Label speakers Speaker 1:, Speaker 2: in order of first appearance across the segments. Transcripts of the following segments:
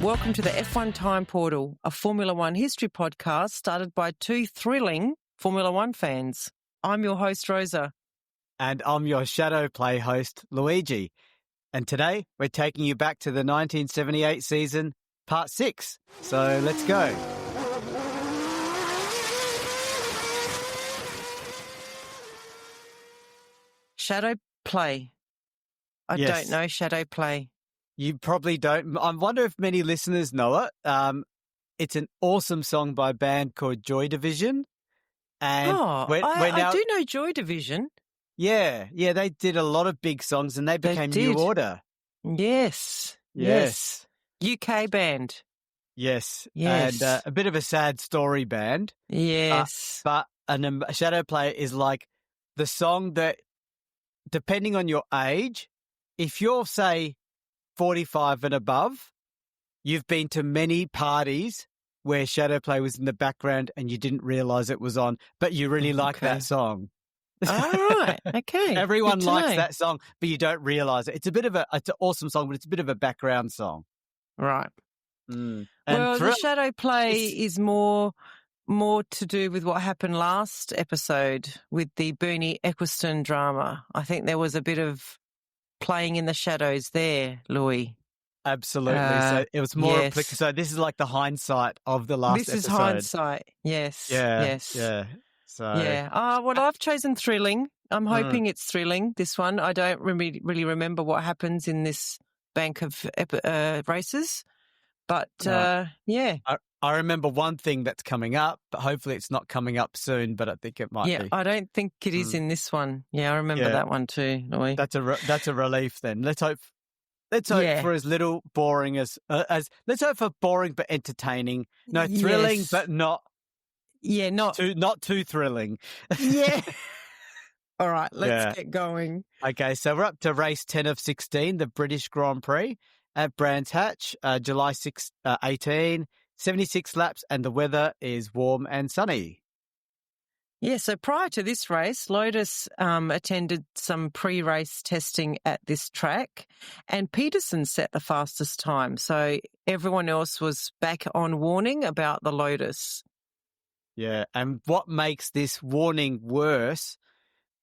Speaker 1: Welcome to the F1 Time Portal, a Formula One history podcast started by two thrilling Formula One fans. I'm your host, Rosa.
Speaker 2: And I'm your Shadow Play host, Luigi. And today we're taking you back to the 1978 season, part 6. So let's go.
Speaker 1: Shadow Play. I don't know Shadow Play.
Speaker 2: You probably don't. I wonder if many listeners know it. It's an awesome song by a band called Joy Division. And
Speaker 1: I do know Joy Division.
Speaker 2: Yeah, they did a lot of big songs and they became New Order.
Speaker 1: Yes. UK band.
Speaker 2: Yes. And a bit of a sad story band.
Speaker 1: Yes.
Speaker 2: But Shadow Play is like the song that, depending on your age, if you're, say, 45 and above, you've been to many parties where Shadow Play was in the background and you didn't realise it was on, but you really like that song.
Speaker 1: All right. Okay.
Speaker 2: Everyone likes that song, but you don't realise it. It's an awesome song, but it's a bit of a background song.
Speaker 1: Right.
Speaker 2: Mm.
Speaker 1: Well, the Shadow Play is more to do with what happened last episode with the Bernie Ecclestone drama. I think there was a bit of playing in the shadows there, Louis.
Speaker 2: Absolutely. So it was more applicable. So this is like the hindsight of the last episode.
Speaker 1: This is hindsight. Yes.
Speaker 2: Yeah. So
Speaker 1: well, I've chosen thrilling. I'm hoping it's thrilling, this one. I don't really remember what happens in this bank of races. But,
Speaker 2: I remember one thing that's coming up, but hopefully it's not coming up soon, but I think it might be.
Speaker 1: Yeah, I don't think it is in this one. Yeah, I remember that one too, Louis.
Speaker 2: That's a relief then. Let's hope for as little boring as let's hope for boring but entertaining. No, thrilling but not.
Speaker 1: Yeah, not
Speaker 2: too thrilling.
Speaker 1: Yeah. All right, let's get going.
Speaker 2: Okay, so we're up to race 10 of 16, the British Grand Prix at Brands Hatch, July 18, 76 laps, and the weather is warm and sunny.
Speaker 1: Yeah, so prior to this race, Lotus attended some pre-race testing at this track, and Peterson set the fastest time. So everyone else was back on warning about the Lotus.
Speaker 2: Yeah, and what makes this warning worse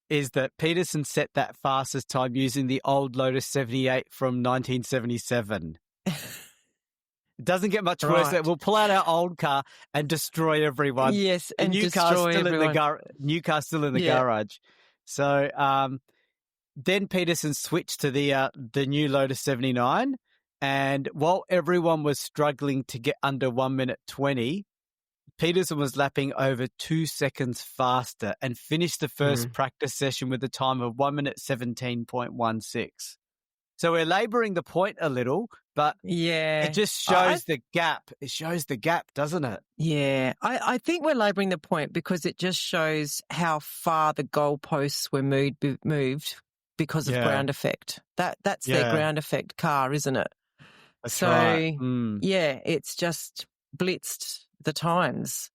Speaker 2: is that Peterson set that fastest time using the old Lotus 78 from 1977. It doesn't get much worse. We'll pull out our old car and destroy everyone.
Speaker 1: Yes, and
Speaker 2: new
Speaker 1: destroy
Speaker 2: car's still
Speaker 1: everyone.
Speaker 2: New car's still in the garage. So then Peterson switched to the new Lotus 79, and while everyone was struggling to get under 1 minute 20, Peterson was lapping over 2 seconds faster and finished the first practice session with a time of 1 minute 17.16. So we're labouring the point a little, but it just shows the gap. It shows the gap, doesn't it?
Speaker 1: Yeah, I think we're labouring the point because it just shows how far the goalposts were moved because of ground effect. That's their ground effect car, isn't it?
Speaker 2: That's right.
Speaker 1: Yeah, it's just blitzed the times.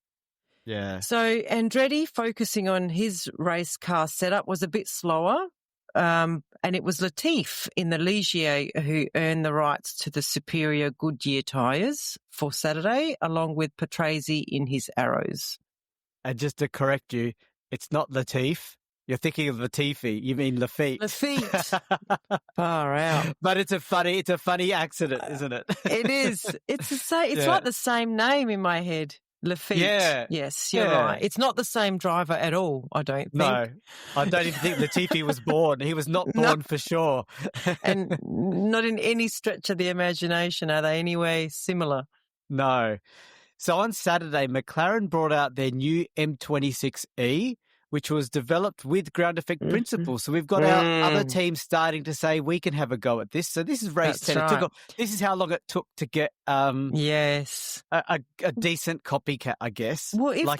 Speaker 2: Yeah.
Speaker 1: So Andretti, focusing on his race car setup, was a bit slower. And it was Latifi in the Ligier who earned the rights to the superior Goodyear tyres for Saturday, along with Patrese in his Arrows. And
Speaker 2: just to correct you, it's not Latifi. You're thinking of Latifi. You mean Lafitte.
Speaker 1: Lafitte. Far out.
Speaker 2: But it's a funny accident, isn't it?
Speaker 1: It is. It's like the same name in my head. Lafitte.
Speaker 2: Yeah.
Speaker 1: Yes, you're right. It's not the same driver at all, I don't think.
Speaker 2: No, I don't even think Latifi was born. He was not born for sure.
Speaker 1: And not in any stretch of the imagination are they anyway similar.
Speaker 2: No. So on Saturday, McLaren brought out their new M26E, which was developed with ground effect principles. So we've got our other teams starting to say we can have a go at this. So this is race 10.
Speaker 1: Right.
Speaker 2: This is how long it took to get a decent copycat, I guess.
Speaker 1: Well, if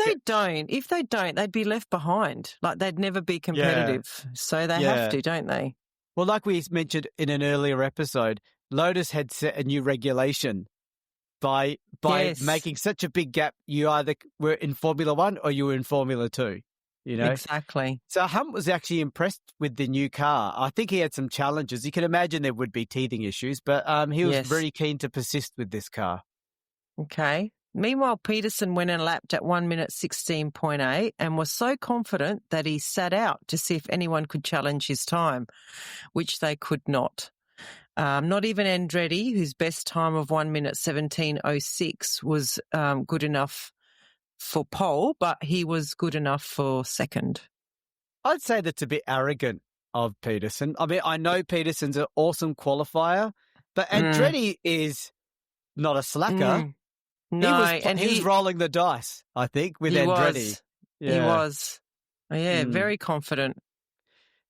Speaker 1: they don't, they'd be left behind. Like they'd never be competitive. Yeah. So they have to, don't they?
Speaker 2: Well, like we mentioned in an earlier episode, Lotus had set a new regulation by making such a big gap. You either were in Formula One or you were in Formula Two. you know.
Speaker 1: Exactly.
Speaker 2: So Hunt was actually impressed with the new car. I think he had some challenges. You can imagine there would be teething issues, but he was
Speaker 1: Yes.
Speaker 2: very keen to persist with this car.
Speaker 1: Okay. Meanwhile, Peterson went and lapped at 1 minute 16.8 and was so confident that he sat out to see if anyone could challenge his time, which they could not. Not even Andretti, whose best time of 1 minute 17.06 was good enough for pole, but he was good enough for second.
Speaker 2: I'd say that's a bit arrogant of Peterson. I mean, I know Peterson's an awesome qualifier, but Andretti is not a slacker.
Speaker 1: No,
Speaker 2: he was rolling the dice, I think, with Andretti.
Speaker 1: He was. Yeah, very confident.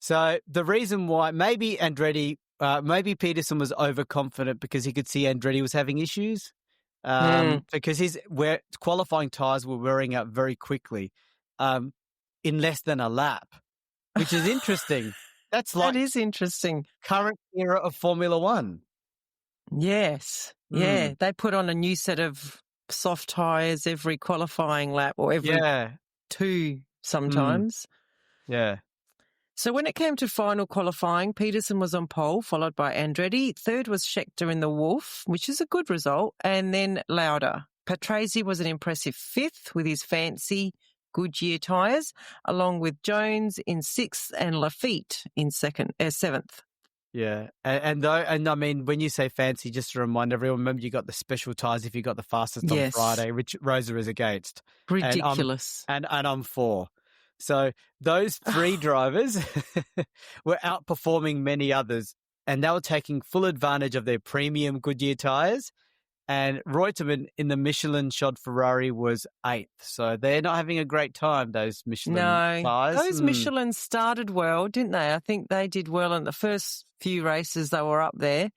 Speaker 2: So the reason why maybe Peterson was overconfident because he could see Andretti was having issues. Because his qualifying tyres were wearing out very quickly, in less than a lap, which is interesting. That is interesting. Current era of Formula One.
Speaker 1: Yes. Yeah. They put on a new set of soft tyres every qualifying lap or every two sometimes.
Speaker 2: Yeah.
Speaker 1: So when it came to final qualifying, Peterson was on pole, followed by Andretti. Third was Scheckter in the Wolf, which is a good result, and then Lauda. Patrese was an impressive fifth with his fancy Goodyear tyres, along with Jones in sixth and Lafitte in seventh.
Speaker 2: Yeah, and I mean, when you say fancy, just to remind everyone, remember you got the special tyres if you got the fastest on Friday, which Rosa is against.
Speaker 1: Ridiculous.
Speaker 2: And I'm for. So those three drivers were outperforming many others, and they were taking full advantage of their premium Goodyear tyres. And Reutemann in the Michelin-shod Ferrari was eighth. So they're not having a great time, those Michelin tyres.
Speaker 1: Those Michelin started well, didn't they? I think they did well in the first few races they were up there.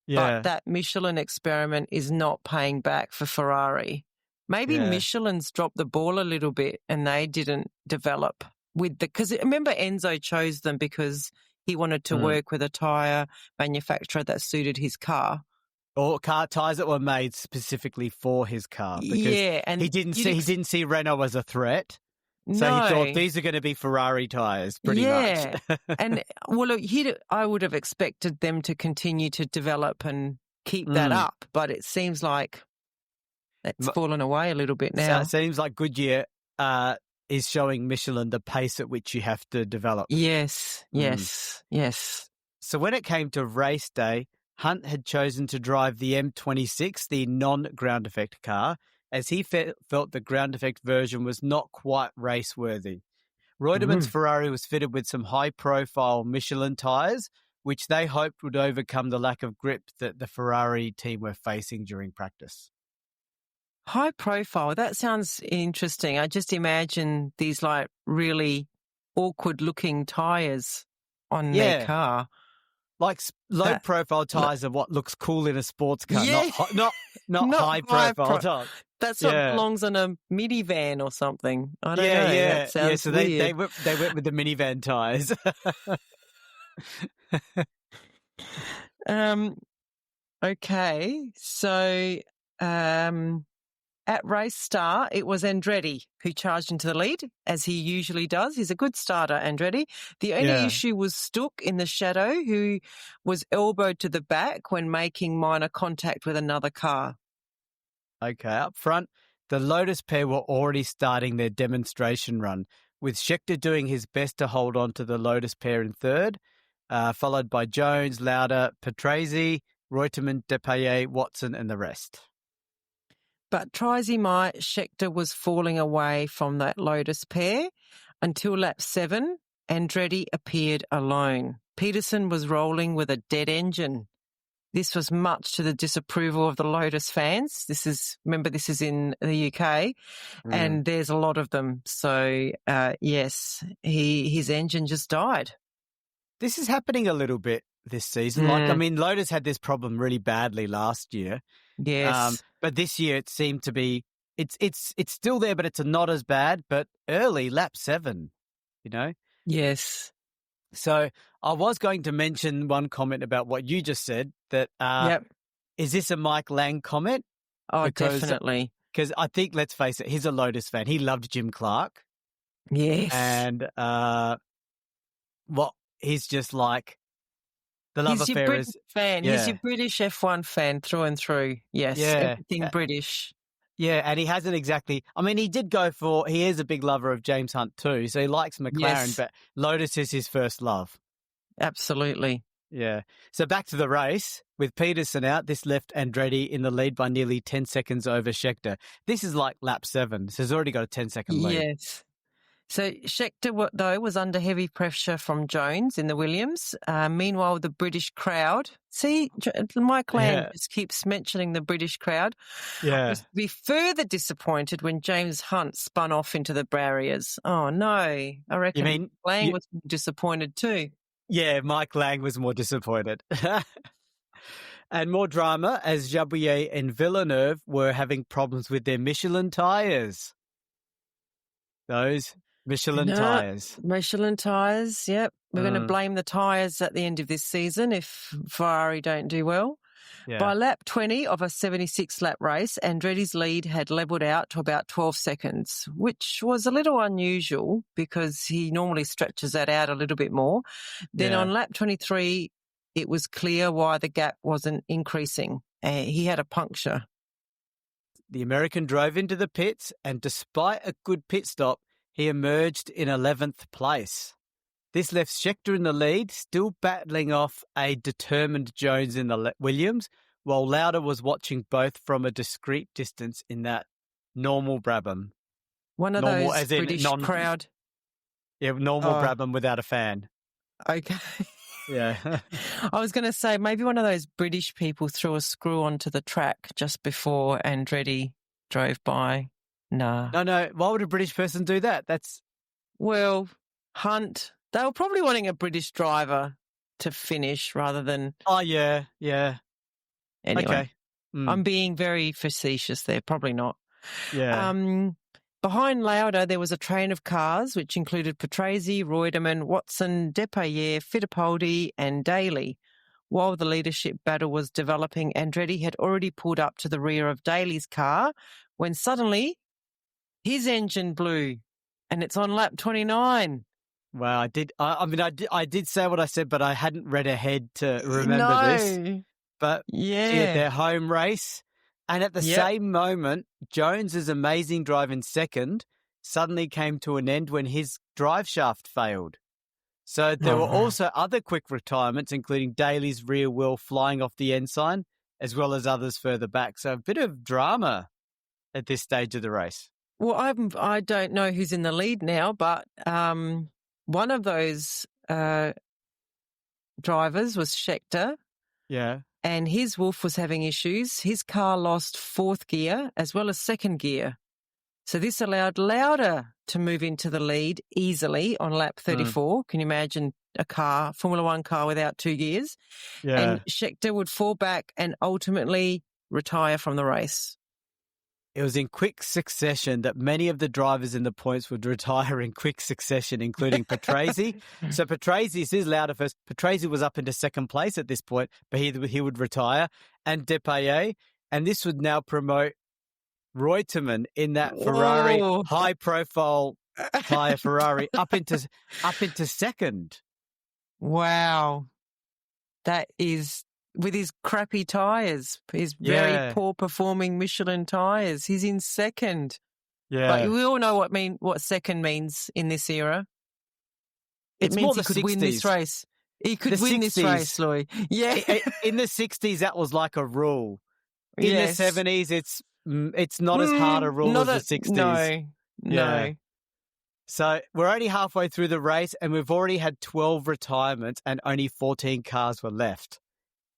Speaker 2: Yeah.
Speaker 1: But that Michelin experiment is not paying back for Ferrari. Maybe Michelin's dropped the ball a little bit and they didn't develop because remember Enzo chose them because he wanted to work with a tyre manufacturer that suited his car.
Speaker 2: Or car tyres that were made specifically for his car. Because
Speaker 1: and
Speaker 2: he didn't see Renault as a threat. So he thought these are going to be Ferrari tyres, pretty much.
Speaker 1: And well, look, I would have expected them to continue to develop and keep that up, but it seems like that's fallen away a little bit now.
Speaker 2: So it seems like Goodyear is showing Michelin the pace at which you have to develop.
Speaker 1: Yes.
Speaker 2: So when it came to race day, Hunt had chosen to drive the M26, the non-ground effect car, as he felt the ground effect version was not quite race-worthy. Reutemann's Ferrari was fitted with some high-profile Michelin tyres, which they hoped would overcome the lack of grip that the Ferrari team were facing during practice.
Speaker 1: High profile, that sounds interesting. I just imagine these like really awkward-looking tyres on their car.
Speaker 2: Like low-profile tyres are what looks cool in a sports car, not high-profile tyres.
Speaker 1: That's what belongs on a minivan or something. I don't know. That sounds
Speaker 2: so
Speaker 1: weird.
Speaker 2: they went with the minivan tyres.
Speaker 1: Okay, so at race start, it was Andretti who charged into the lead, as he usually does. He's a good starter, Andretti. The only issue was Stuck in the shadow, who was elbowed to the back when making minor contact with another car.
Speaker 2: Okay, up front, the Lotus pair were already starting their demonstration run, with Scheckter doing his best to hold on to the Lotus pair in third, followed by Jones, Lauda, Patrese, Reutemann, Depailler, Watson and the rest.
Speaker 1: But Scheckter was falling away from that Lotus pair until lap 7. Andretti appeared alone. Peterson was rolling with a dead engine. This was much to the disapproval of the Lotus fans. This is in the UK, and there's a lot of them. So, his engine just died.
Speaker 2: This is happening a little bit this season. Lotus had this problem really badly last year.
Speaker 1: Yes.
Speaker 2: But this year it seemed to be, it's still there, but it's not as bad, but early, lap 7, you know?
Speaker 1: Yes.
Speaker 2: So I was going to mention one comment about what you just said, that is this a Mike Lang comment?
Speaker 1: Oh, definitely.
Speaker 2: Because I think, let's face it, he's a Lotus fan. He loved Jim Clark.
Speaker 1: Yes.
Speaker 2: And he's just like, the love
Speaker 1: He's your
Speaker 2: affair
Speaker 1: British
Speaker 2: is,
Speaker 1: fan. He's
Speaker 2: yeah.
Speaker 1: your British F1 fan through and through. Yes,
Speaker 2: Yeah.
Speaker 1: everything British.
Speaker 2: Yeah, and he hasn't exactly. I mean, he is a big lover of James Hunt too, so he likes McLaren,
Speaker 1: Yes.
Speaker 2: but Lotus is his first love.
Speaker 1: Absolutely.
Speaker 2: Yeah. So back to the race. With Peterson out, this left Andretti in the lead by nearly 10 seconds over Scheckter. This is like lap 7, so he's already got a 10-second lead.
Speaker 1: Yes. So Scheckter, though, was under heavy pressure from Jones in the Williams. Meanwhile, the British crowd, see, Mike Lang just keeps mentioning the British crowd, was to be further disappointed when James Hunt spun off into the barriers. Oh, no. I reckon Lang was disappointed too.
Speaker 2: Yeah, Mike Lang was more disappointed. And more drama as Jabouillet and Villeneuve were having problems with their Michelin tyres. Those Michelin tyres.
Speaker 1: Michelin tyres, yep. We're going to blame the tyres at the end of this season if Ferrari don't do well. Yeah. By lap 20 of a 76-lap race, Andretti's lead had levelled out to about 12 seconds, which was a little unusual because he normally stretches that out a little bit more. Then on lap 23, it was clear why the gap wasn't increasing. He had a puncture.
Speaker 2: The American drove into the pits, and despite a good pit stop, he emerged in 11th place. This left Scheckter in the lead, still battling off a determined Jones in the Williams, while Lauda was watching both from a discreet distance in that normal Brabham.
Speaker 1: One of
Speaker 2: normal,
Speaker 1: those British crowd.
Speaker 2: Yeah, normal Brabham without a fan.
Speaker 1: Okay.
Speaker 2: Yeah.
Speaker 1: I was going to say maybe one of those British people threw a screw onto the track just before Andretti drove by. Nah.
Speaker 2: No. Why would a British person do that?
Speaker 1: Well, Hunt, they were probably wanting a British driver to finish rather than...
Speaker 2: Oh, yeah.
Speaker 1: Anyway,
Speaker 2: okay.
Speaker 1: I'm being very facetious there. Probably not.
Speaker 2: Yeah.
Speaker 1: Behind Lauda, there was a train of cars, which included Patrese, Reutemann, Watson, Depailler, Fittipaldi and Daly. While the leadership battle was developing, Andretti had already pulled up to the rear of Daly's car when suddenly his engine blew, and it's on lap 29.
Speaker 2: Wow, I did say what I said, but I hadn't read ahead to remember this. But their home race. And at the same moment, Jones's amazing drive in second suddenly came to an end when his drive shaft failed. So there were also other quick retirements, including Daly's rear wheel flying off the ensign, as well as others further back. So a bit of drama at this stage of the race.
Speaker 1: Well, I don't know who's in the lead now, but one of those drivers was Scheckter.
Speaker 2: Yeah.
Speaker 1: And his Wolf was having issues. His car lost fourth gear as well as second gear. So this allowed Lauda to move into the lead easily on lap 34. Can you imagine a Formula One car without 2 gears?
Speaker 2: Yeah.
Speaker 1: And Scheckter would fall back and ultimately retire from the race.
Speaker 2: It was in quick succession that many of the drivers in the points would retire in quick succession, including Patrese. So Patrese, this is Lauda first. Patrese was up into second place at this point, but he would retire. And Depailler. And this would now promote Reutemann in that Ferrari high-profile tyre Ferrari up into second.
Speaker 1: Wow. That is... with his crappy tyres, his very poor-performing Michelin tyres. He's in second.
Speaker 2: Yeah.
Speaker 1: But we all know what second means in this era. It means he could win this race. He could win this race, Louis. Yeah.
Speaker 2: In the 60s, that was like a rule. In the 70s, it's not as hard a rule as the 60s.
Speaker 1: No.
Speaker 2: So we're only halfway through the race, and we've already had 12 retirements, and only 14 cars were left.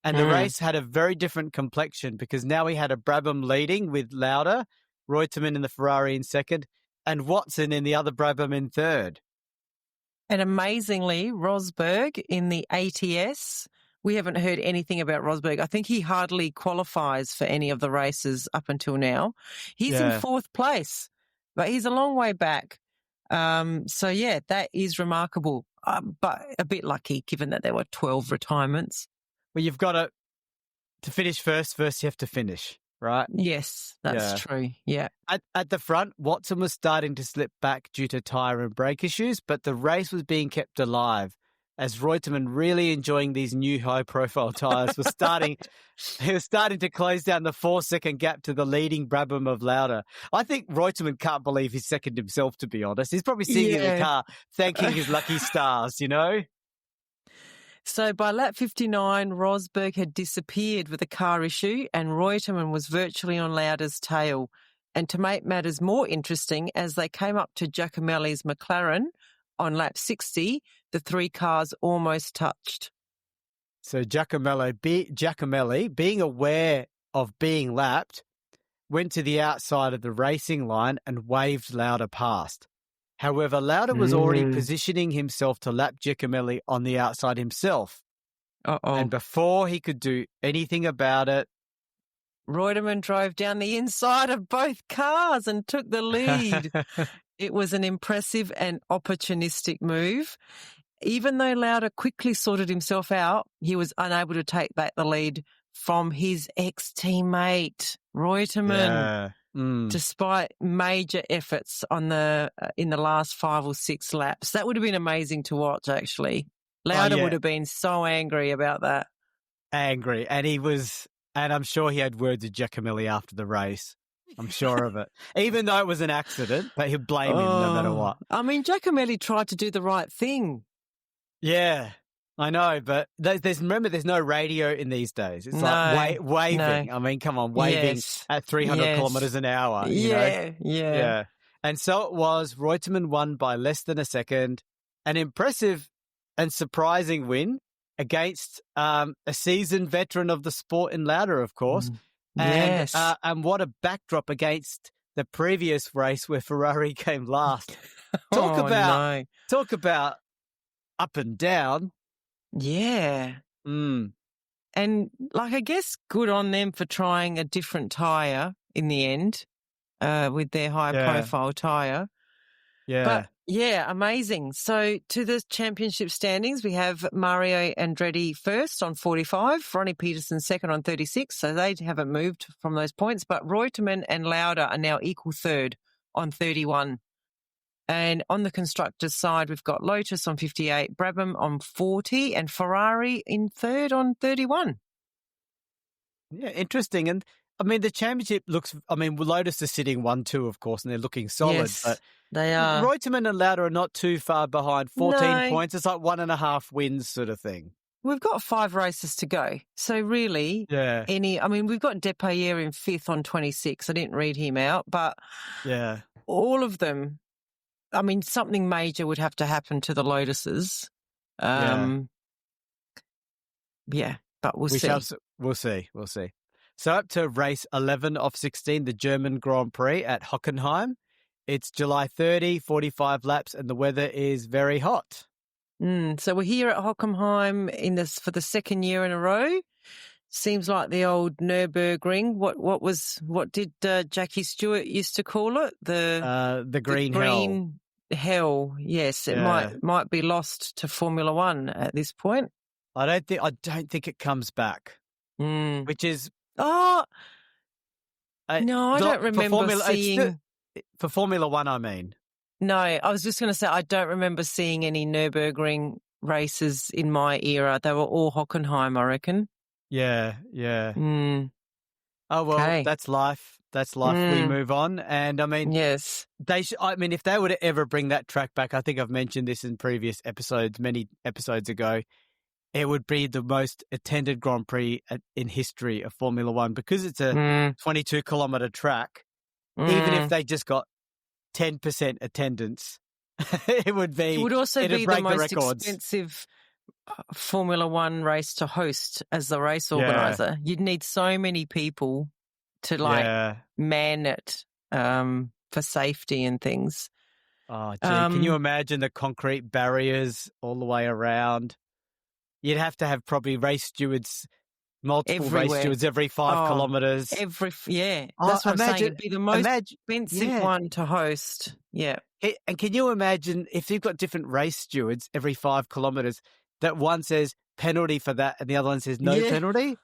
Speaker 2: And the race had a very different complexion because now we had a Brabham leading with Lauda, Reutemann in the Ferrari in second, and Watson in the other Brabham in third. And
Speaker 1: amazingly, Rosberg in the ATS, we haven't heard anything about Rosberg. I think he hardly qualifies for any of the races up until now. He's in fourth place, but he's a long way back. That is remarkable, but a bit lucky given that there were 12 retirements.
Speaker 2: Well, you've got to finish first you have to finish. right?
Speaker 1: Yes, that's true. Yeah.
Speaker 2: At the front, Watson was starting to slip back due to tyre and brake issues, but the race was being kept alive as Reutemann, really enjoying these new high-profile tyres, was starting to close down the 4-second gap to the leading Brabham of Lauda. I think Reutemann can't believe he's second himself, to be honest. He's probably sitting in the car thanking his lucky stars, you know?
Speaker 1: So by lap 59, Rosberg had disappeared with a car issue and Reutemann was virtually on Lauda's tail. And to make matters more interesting, as they came up to Giacomelli's McLaren on lap 60, the three cars almost touched.
Speaker 2: So Giacomelli, being aware of being lapped, went to the outside of the racing line and waved Lauda past. However, Lauda was already positioning himself to lap Giacomelli on the outside himself. And before he could do anything about it,
Speaker 1: Reutemann drove down the inside of both cars and took the lead. It was an impressive and opportunistic move. Even though Lauda quickly sorted himself out, he was unable to take back the lead from his ex-teammate, Reutemann. Despite major efforts in the last 5 or 6 laps. That would have been amazing to watch, actually. Lauda would have been so angry about that.
Speaker 2: Angry. And I'm sure he had words with Giacomelli after the race. I'm sure of it. Even though it was an accident, but he'd blame him no matter what.
Speaker 1: I mean, Giacomelli tried to do the right thing.
Speaker 2: Yeah, I know, but there's no radio in these days. It's like waving. No. I mean, come on, waving at 300 kilometers an hour. You know? Yeah. And so it was. Reutemann won by less than a second. An impressive and surprising win against a seasoned veteran of the sport in Lauda, of course. And what a backdrop against the previous race where Ferrari came last. Talk about up and down.
Speaker 1: Yeah. And I guess good on them for trying a different tyre in the end with their high profile tyre.
Speaker 2: Yeah.
Speaker 1: But amazing. So to the championship standings, we have Mario Andretti first on 45, Ronnie Peterson second on 36. So they haven't moved from those points, but Reutemann and Lauda are now equal third on 31. And on the constructors' side, we've got Lotus on 58, Brabham on 40, and Ferrari in third on 31.
Speaker 2: Yeah, interesting. And, I mean, the championship Lotus is sitting 1-2, of course, and they're looking solid.
Speaker 1: Yes,
Speaker 2: but
Speaker 1: they are.
Speaker 2: Reutemann and Lauda are not too far behind. 14 points. It's like 1.5 wins sort of thing.
Speaker 1: We've got 5 races to go. So really, we've got Depailler in 5th on 26. I didn't read him out, but all of them, I mean, something major would have to happen to the Lotuses. But we'll see.
Speaker 2: We'll see. So up to race 11 of 16, the German Grand Prix at Hockenheim. It's July 30, 45 laps, and the weather is very hot.
Speaker 1: So we're here at Hockenheim for the second year in a row. Seems like the old Nürburgring. What did Jackie Stewart used to call it?
Speaker 2: The green
Speaker 1: hell. Yes, it might be lost to Formula One at this point.
Speaker 2: I don't think it comes back. Which is
Speaker 1: no, I don't remember seeing
Speaker 2: for Formula One. I mean,
Speaker 1: no, I was just going to say I don't remember seeing any Nürburgring races in my era. They were all Hockenheim, I reckon.
Speaker 2: Yeah. Oh, well, that's life. That's life. We move on. And I mean,
Speaker 1: yes,
Speaker 2: if they were to ever bring that track back, I think I've mentioned this in previous episodes, many episodes ago, it would be the most attended Grand Prix in history of Formula One because it's a 22-kilometre track. Even if they just got 10% attendance, it would be. It would also be the most
Speaker 1: expensive Formula One race to host as the race organizer. You'd need so many people to man it for safety and things.
Speaker 2: Oh, gee, can you imagine the concrete barriers all the way around? You'd have to have probably race stewards, multiple race stewards every 5 kilometres.
Speaker 1: That's what I'm saying. It'd be the most expensive one to host. Yeah.
Speaker 2: And can you imagine if you've got different race stewards every 5 kilometres, that one says penalty for that and the other one says no penalty?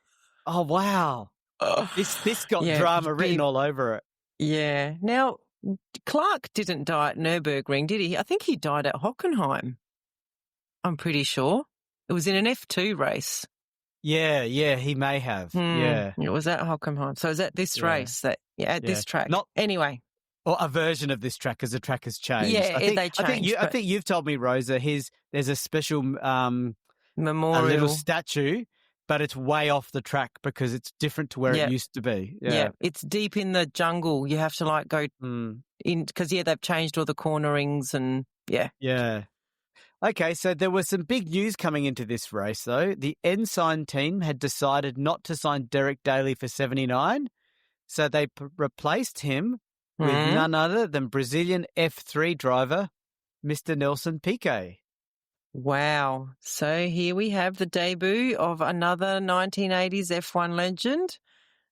Speaker 2: Oh, wow. This got drama written all over it.
Speaker 1: Yeah. Now, Clark didn't die at Nürburgring, did he? I think he died at Hockenheim. I'm pretty sure. It was in an F2 race.
Speaker 2: Yeah, he may have. Yeah.
Speaker 1: It was at Hockenheim. So it was at this race this track. Anyway.
Speaker 2: Or a version of this track, because the track has changed.
Speaker 1: Yeah, they changed.
Speaker 2: I think you've told me, Rosa, there's a special
Speaker 1: memorial,
Speaker 2: a little statue, but it's way off the track because it's different to where it used to be. Yeah,
Speaker 1: it's deep in the jungle. You have to go in because they've changed all the cornerings and
Speaker 2: Yeah. Okay, so there was some big news coming into this race, though. The Ensign team had decided not to sign Derek Daly for 79, so they replaced him with none other than Brazilian F3 driver, Mr. Nelson Piquet.
Speaker 1: Wow. So here we have the debut of another 1980s F1 legend.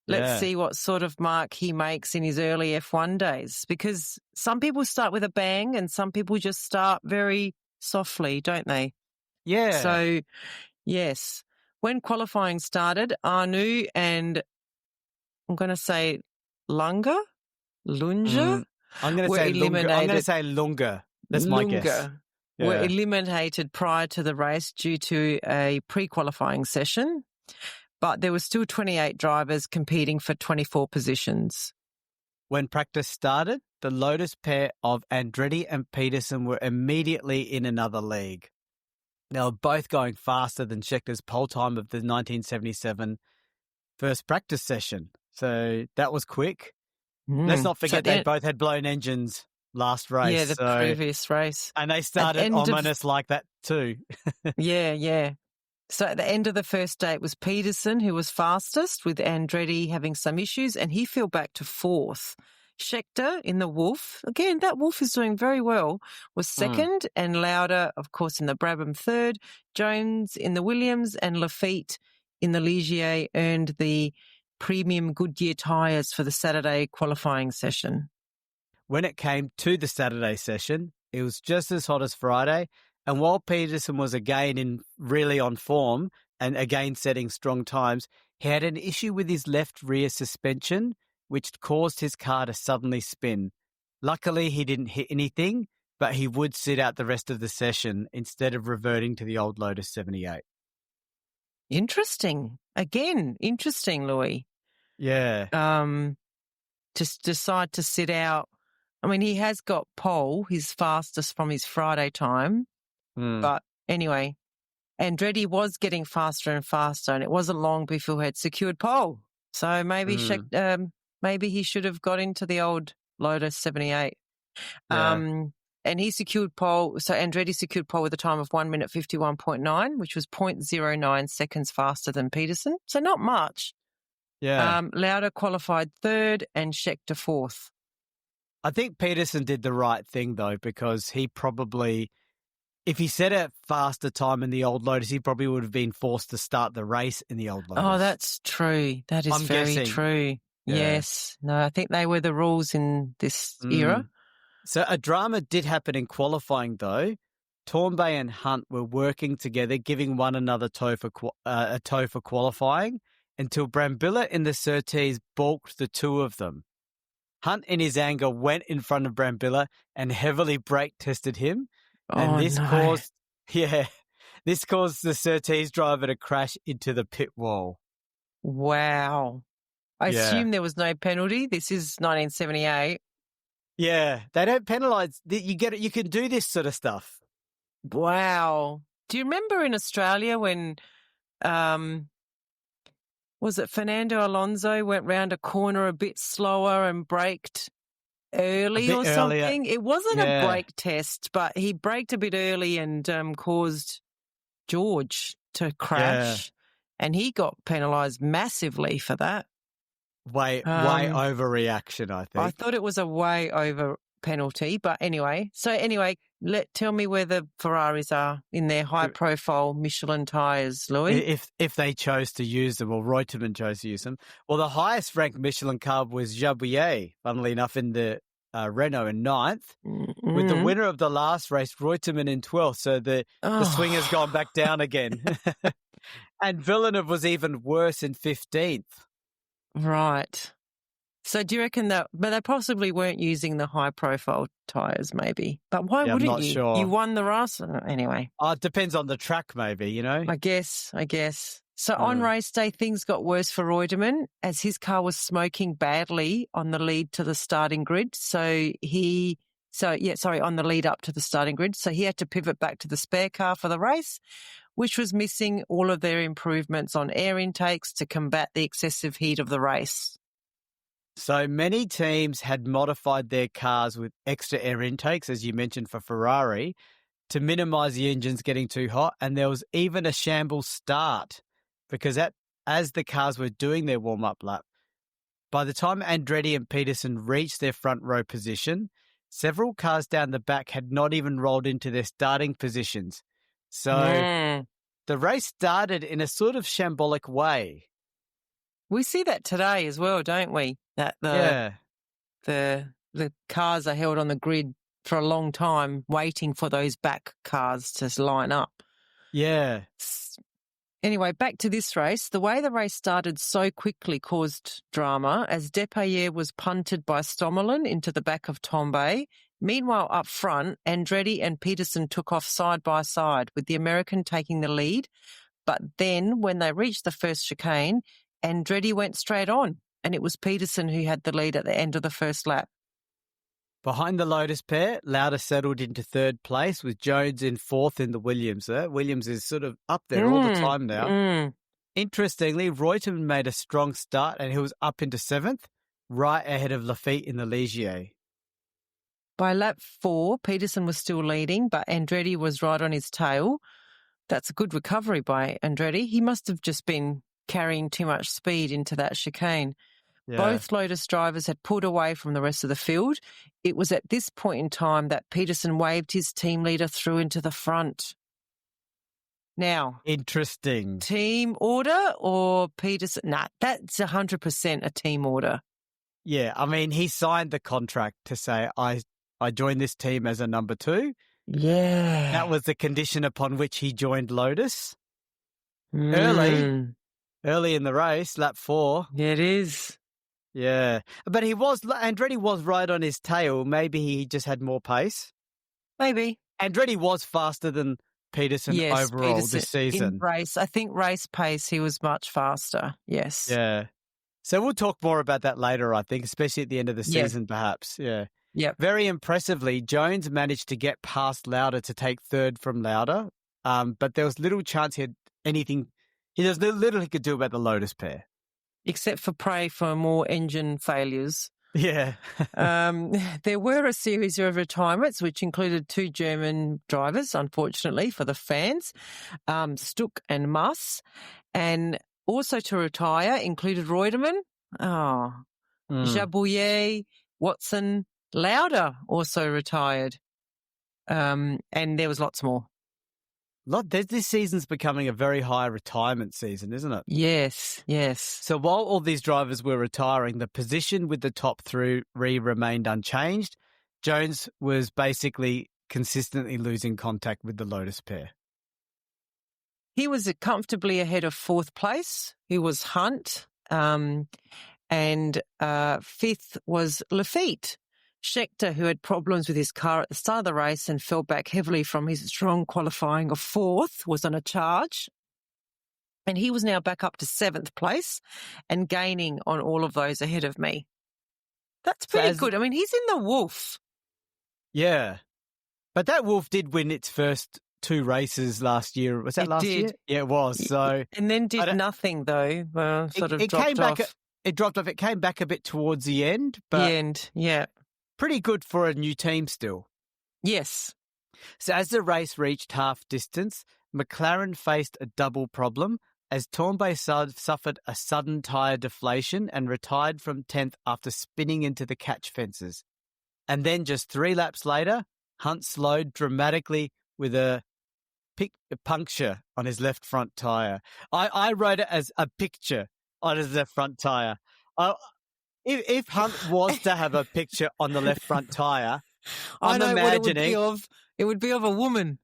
Speaker 1: Let's see what sort of mark he makes in his early F1 days, because some people start with a bang and some people just start very softly, don't they?
Speaker 2: Yeah.
Speaker 1: So, yes. When qualifying started, Arnoux and I'm going to say Lunga?
Speaker 2: I'm going to say Lunga. That's my guess.
Speaker 1: Were eliminated prior to the race due to a pre-qualifying session, but there were still 28 drivers competing for 24 positions.
Speaker 2: When practice started, the Lotus pair of Andretti and Peterson were immediately in another league. They were both going faster than Schechter's pole time of the 1977 first practice session. So that was quick. Let's not forget they both had blown engines last race.
Speaker 1: Yeah, the previous race.
Speaker 2: And they started ominous like that too.
Speaker 1: Yeah. So at the end of the first day, it was Peterson who was fastest, with Andretti having some issues, and he fell back to fourth. Schechter in the Wolf, again, that Wolf is doing very well, was second, and Lauda, of course, in the Brabham third. Jones in the Williams and Lafitte in the Ligier earned the premium Goodyear tyres for the Saturday qualifying session.
Speaker 2: When it came to the Saturday session, it was just as hot as Friday, and while Peterson was again really on form and again setting strong times, he had an issue with his left rear suspension, which caused his car to suddenly spin. Luckily, he didn't hit anything, but he would sit out the rest of the session instead of reverting to the old Lotus 78.
Speaker 1: Interesting. Again, interesting, Louis.
Speaker 2: Yeah.
Speaker 1: Just decide to sit out. I mean, he has got pole, his fastest from his Friday time. But anyway, Andretti was getting faster and faster, and it wasn't long before he had secured pole. So maybe maybe he should have got into the old Lotus 78. And he secured pole. So Andretti secured pole with a time of 1 minute 51.9, which was 0.09 seconds faster than Peterson. So not much.
Speaker 2: Yeah.
Speaker 1: Lauda qualified third and Schechter fourth.
Speaker 2: I think Peterson did the right thing, though, because he probably, if he set a faster time in the old Lotus, he probably would have been forced to start the race in the old Lotus.
Speaker 1: Oh, that's true. That is very true. Yeah. Yes. No, I think they were the rules in this era.
Speaker 2: So a drama did happen in qualifying, though. Tournbay and Hunt were working together, giving one another a tow for qualifying, until Brambilla in the Surtees balked the two of them. Hunt, in his anger, went in front of Brambilla and heavily brake tested him. And this caused the Surtees driver to crash into the pit wall.
Speaker 1: Wow. I assume there was no penalty. This is 1978.
Speaker 2: Yeah, they don't penalise. You can do this sort of stuff.
Speaker 1: Wow. Do you remember in Australia when, was it Fernando Alonso went round a corner a bit slower and braked early or something?
Speaker 2: Earlier.
Speaker 1: It wasn't a brake test, but he braked a bit early and caused George to crash, and he got penalised massively for that.
Speaker 2: Way overreaction, I think.
Speaker 1: I thought it was a way over penalty, but anyway. Tell me where the Ferraris are in their high-profile Michelin tyres, Louis.
Speaker 2: If they chose to use them, or Reutemann chose to use them. Well, the highest-ranked Michelin car was Jabouillet, funnily enough, in the Renault in 9th, with the winner of the last race, Reutemann, in 12th. So the swing has gone back down again. And Villeneuve was even worse in 15th.
Speaker 1: Right. So do you reckon that, but they possibly weren't using the high profile tyres maybe, but why wouldn't
Speaker 2: I'm not
Speaker 1: you?
Speaker 2: sure.
Speaker 1: You won the race anyway.
Speaker 2: It depends on the track maybe, you know?
Speaker 1: I guess. So on race day, things got worse for Reutemann as his car was smoking badly on the lead to the starting grid. On the lead up to the starting grid. So he had to pivot back to the spare car for the race, which was missing all of their improvements on air intakes to combat the excessive heat of the race.
Speaker 2: So many teams had modified their cars with extra air intakes, as you mentioned for Ferrari, to minimise the engines getting too hot. And there was even a shambles start because as the cars were doing their warm-up lap, by the time Andretti and Peterson reached their front row position, several cars down the back had not even rolled into their starting positions. So the race started in a sort of shambolic way.
Speaker 1: We see that today as well, don't we? That the cars are held on the grid for a long time waiting for those back cars to line up.
Speaker 2: Yeah.
Speaker 1: Anyway, back to this race. The way the race started so quickly caused drama as Depailler was punted by Stommelen into the back of Tambay. Meanwhile, up front, Andretti and Peterson took off side by side, with the American taking the lead. But then when they reached the first chicane, Andretti went straight on, and it was Peterson who had the lead at the end of the first lap.
Speaker 2: Behind the Lotus pair, Lauda settled into third place with Jones in fourth in the Williams. Williams is sort of up there all the time now. Interestingly, Reutemann made a strong start and he was up into seventh, right ahead of Lafitte in the Ligier.
Speaker 1: By lap 4, Peterson was still leading, but Andretti was right on his tail. That's a good recovery by Andretti. He must have just been carrying too much speed into that chicane. Yeah. Both Lotus drivers had pulled away from the rest of the field. It was at this point in time that Peterson waved his team leader through into the front. Now,
Speaker 2: interesting.
Speaker 1: Team order or Peterson? Nah, that's 100% a team order.
Speaker 2: Yeah, I mean, he signed the contract to say, I joined this team as a number 2.
Speaker 1: Yeah.
Speaker 2: That was the condition upon which he joined Lotus. Early in the race, lap 4.
Speaker 1: Yeah, it is.
Speaker 2: Yeah. But Andretti was right on his tail. Maybe he just had more pace.
Speaker 1: Maybe.
Speaker 2: Andretti was faster than Peterson overall this season.
Speaker 1: In race, I think race pace, he was much faster. Yes.
Speaker 2: Yeah. So we'll talk more about that later, I think, especially at the end of the season, perhaps. Yeah.
Speaker 1: Yep.
Speaker 2: Very impressively, Jones managed to get past Lauda to take third from Lauda, but there was little chance he had anything. There's little he could do about the Lotus pair.
Speaker 1: Except for pray for more engine failures.
Speaker 2: Yeah.
Speaker 1: There were a series of retirements, which included 2 German drivers, unfortunately, for the fans, Stuck and Muss. And also to retire included Reutemann, Jabouillet, Watson, Lauda also retired. And there was lots more.
Speaker 2: This season's becoming a very high retirement season, isn't it?
Speaker 1: Yes.
Speaker 2: So while all these drivers were retiring, the position with the top 3 remained unchanged. Jones was basically consistently losing contact with the Lotus pair.
Speaker 1: He was comfortably ahead of 4th place. He was Hunt, and 5th was Lafitte. Scheckter, who had problems with his car at the start of the race and fell back heavily from his strong qualifying of 4th, was on a charge. And he was now back up to 7th place and gaining on all of those ahead of me. That's pretty good. I mean, he's in the Wolf.
Speaker 2: Yeah. But that Wolf did win its first 2 races last year. Was that last year? Yeah, it was. So,
Speaker 1: and then did nothing, though. Well, it dropped off.
Speaker 2: It dropped off. It came back a bit towards the end. But
Speaker 1: yeah.
Speaker 2: Pretty good for a new team still.
Speaker 1: Yes.
Speaker 2: So as the race reached half distance, McLaren faced a double problem as Tambay suffered a sudden tyre deflation and retired from 10th after spinning into the catch fences. And then just 3 laps later, Hunt slowed dramatically with a puncture on his left front tyre. I wrote it as a picture on his left front tyre. If Hunt was to have a picture on the left front tyre, I'm imagining
Speaker 1: it would be of a woman.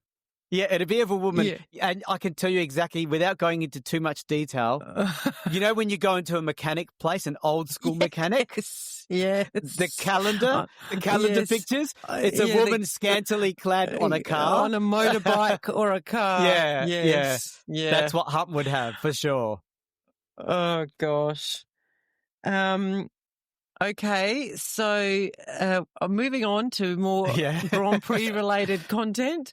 Speaker 2: Yeah, it'd be of a woman.
Speaker 1: Yeah.
Speaker 2: And I can tell you exactly, without going into too much detail, you know when you go into a mechanic place, an old school mechanic?
Speaker 1: Yes.
Speaker 2: The calendar
Speaker 1: Yes.
Speaker 2: pictures, it's a woman scantily clad on a car.
Speaker 1: On a motorbike or a car.
Speaker 2: Yeah,
Speaker 1: Yes.
Speaker 2: yeah. That's what Hump would have, for sure.
Speaker 1: Oh, gosh. Okay, so moving on to more Grand Prix-related content.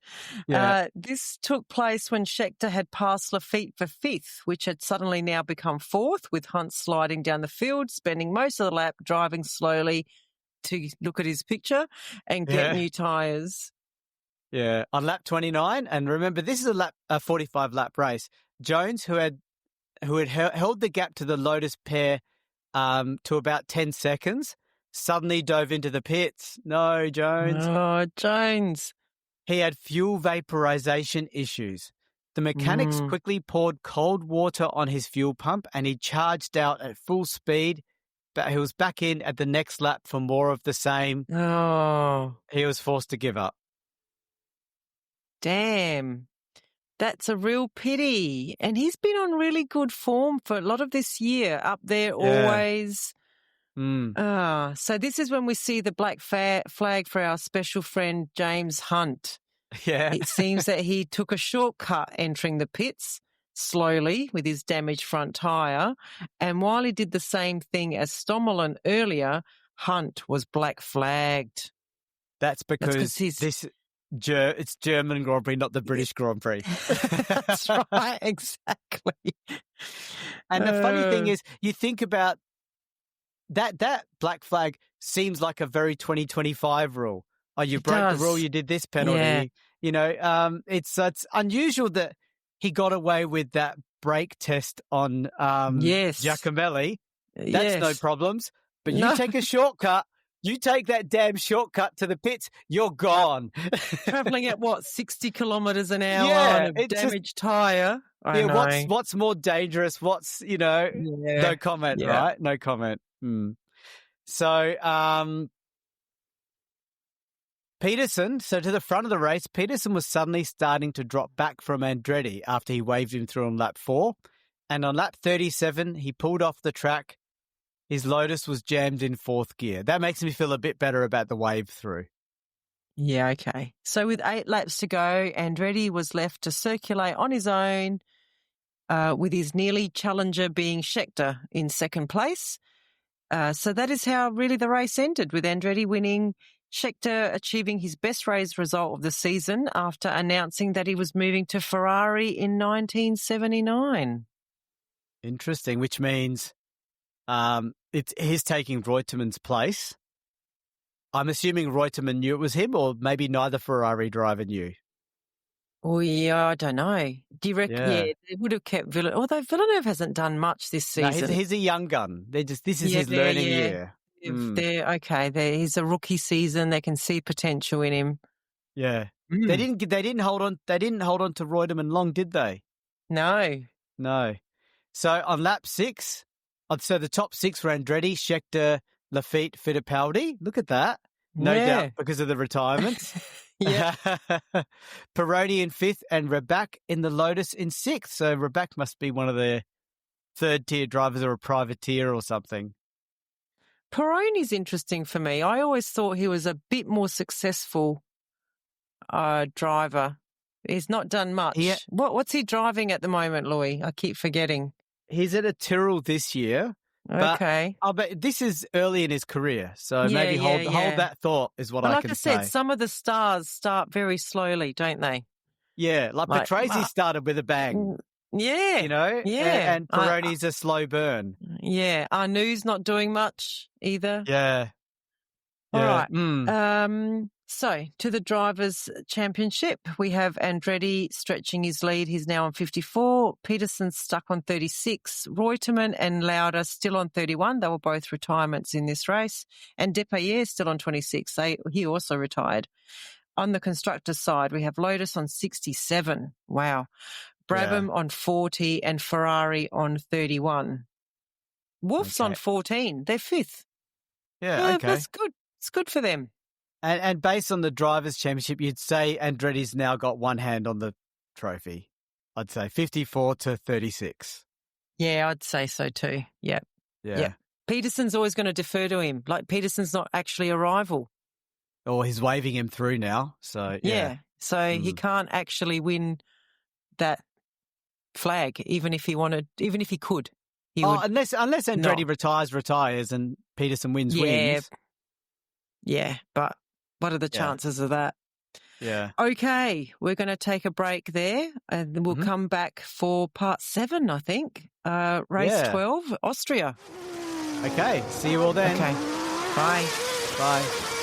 Speaker 1: This took place when Scheckter had passed Lafitte for fifth, which had suddenly now become fourth, with Hunt sliding down the field, spending most of the lap driving slowly to look at his picture and get new tyres.
Speaker 2: Yeah, on lap 29, and remember, this is a 45-lap race. Jones, who had held the gap to the Lotus pair to about 10 seconds, suddenly dove into the pits. No, Jones.
Speaker 1: Oh, Jones.
Speaker 2: He had fuel vaporization issues. The mechanics quickly poured cold water on his fuel pump and he charged out at full speed, but he was back in at the next lap for more of the same.
Speaker 1: Oh.
Speaker 2: He was forced to give up.
Speaker 1: Damn. That's a real pity. And he's been on really good form for a lot of this year, up there always. So this is when we see the black flag for our special friend James Hunt.
Speaker 2: Yeah.
Speaker 1: It seems that he took a shortcut entering the pits slowly with his damaged front tyre. And while he did the same thing as Stommelen earlier, Hunt was black flagged.
Speaker 2: That's because it's German Grand Prix, not the British Grand Prix.
Speaker 1: That's right, exactly.
Speaker 2: And the funny thing is, you think about that black flag seems like a very 2025 rule. Oh, you broke the rule, you did this penalty.
Speaker 1: Yeah.
Speaker 2: You know, it's unusual that he got away with that brake test on Giacomelli. That's no problems. But you take a shortcut. You take that damn shortcut to the pits, you're gone.
Speaker 1: Travelling at 60 kilometres an hour on a damaged tyre?
Speaker 2: What's more dangerous? No comment, right? No comment. So, Peterson, to the front of the race, Peterson was suddenly starting to drop back from Andretti after he waved him through on lap 4. And on lap 37, he pulled off the track. His Lotus was jammed in fourth gear. That makes me feel a bit better about the wave through.
Speaker 1: Yeah, okay. So with 8 laps to go, Andretti was left to circulate on his own, with his nearly challenger being Scheckter in second place. So that is how really the race ended, with Andretti winning, Scheckter achieving his best race result of the season after announcing that he was moving to Ferrari in 1979.
Speaker 2: Interesting, which means he's taking Reutemann's place. I'm assuming Reutemann knew it was him, or maybe neither Ferrari driver knew.
Speaker 1: Oh, yeah, I don't know. Do you reckon? Yeah, they would have kept Villeneuve. Although Villeneuve hasn't done much this season.
Speaker 2: No, he's a young gun. This is his learning year.
Speaker 1: He's a rookie season. They can see potential in him.
Speaker 2: Yeah, they didn't hold on. They didn't hold on to Reutemann long, did they?
Speaker 1: No.
Speaker 2: So on lap 6, so the top 6 were Andretti, Scheckter, Lafitte, Fittipaldi. Look at that. No doubt because of the retirements.
Speaker 1: Yeah.
Speaker 2: Peroni in 5th and Raback in the Lotus in 6th. So Raback must be one of the third-tier drivers or a privateer or something.
Speaker 1: Peroni's interesting for me. I always thought he was a bit more successful driver. He's not done much. What's he driving at the moment, Louis? I keep forgetting.
Speaker 2: He's at a Tyrrell this year.
Speaker 1: Okay.
Speaker 2: But this is early in his career, so maybe hold that thought is what I can say.
Speaker 1: Like I said, some of the stars start very slowly, don't they?
Speaker 2: Yeah, like Patrese started with a bang.
Speaker 1: Yeah.
Speaker 2: You know?
Speaker 1: Yeah.
Speaker 2: And Peroni's a slow burn.
Speaker 1: Yeah. Arnaux's not doing much either.
Speaker 2: Yeah.
Speaker 1: All right. So to the Drivers' Championship, we have Andretti stretching his lead. He's now on 54. Peterson's stuck on 36. Reutemann and Lauda still on 31. They were both retirements in this race. And Depailler still on 26. He also retired. On the constructors' side, we have Lotus on 67. Wow. Brabham on 40 and Ferrari on 31. Wolf's on 14. They're 5th.
Speaker 2: Yeah, okay.
Speaker 1: That's good. It's good for them.
Speaker 2: And based on the Drivers' Championship, you'd say Andretti's now got one hand on the trophy. I'd say 54-36.
Speaker 1: Yeah, I'd say so too. Yep.
Speaker 2: Yeah.
Speaker 1: Peterson's always going to defer to him. Like, Peterson's not actually a rival.
Speaker 2: Or he's waving him through now. So, yeah.
Speaker 1: So he can't actually win that flag, even if he could.
Speaker 2: Unless Andretti retires and Peterson wins.
Speaker 1: Yeah, but what are the chances of that?
Speaker 2: Yeah.
Speaker 1: Okay, we're going to take a break there and then we'll come back for part 7, I think. Race 12, Austria.
Speaker 2: Okay, see you all then.
Speaker 1: Okay, bye.
Speaker 2: Bye.